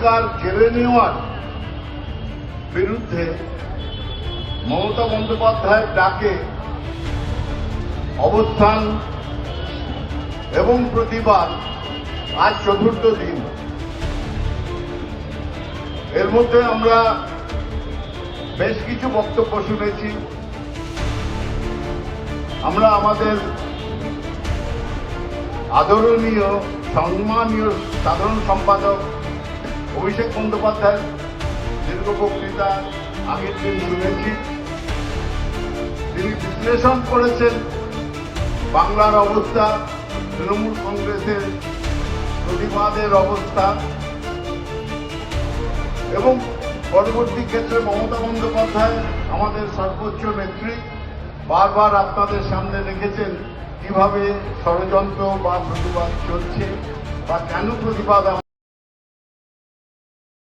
অধিকার কেড়ে নেওয়ার বিরুদ্ধে মমতা বন্দ্যোপাধ্যায়ের ডাকে অবস্থান এবং প্রতিবাদ আজ চতুর্থ দিন। এর মধ্যে আমরা বেশ কিছু বক্তব্য শুনেছি। আমরা আমাদের আদরণীয় সম্মানীয় সাধারণ সম্পাদক অভিষেক বন্দ্যোপাধ্যায়ের দীর্ঘ বক্তৃতা আগের দিন শুনেছি। তিনি বিশ্লেষণ করেছেন বাংলার অবস্থা, তৃণমূল কংগ্রেসের প্রতিবাদের অবস্থা এবং পরবর্তী ক্ষেত্রে মমতা বন্দ্যোপাধ্যায় আমাদের সর্বোচ্চ নেত্রী বারবার আপনাদের সামনে রেখেছেন কিভাবে ষড়যন্ত্র বা প্রতিবাদ চলছে বা কেন প্রতিবাদ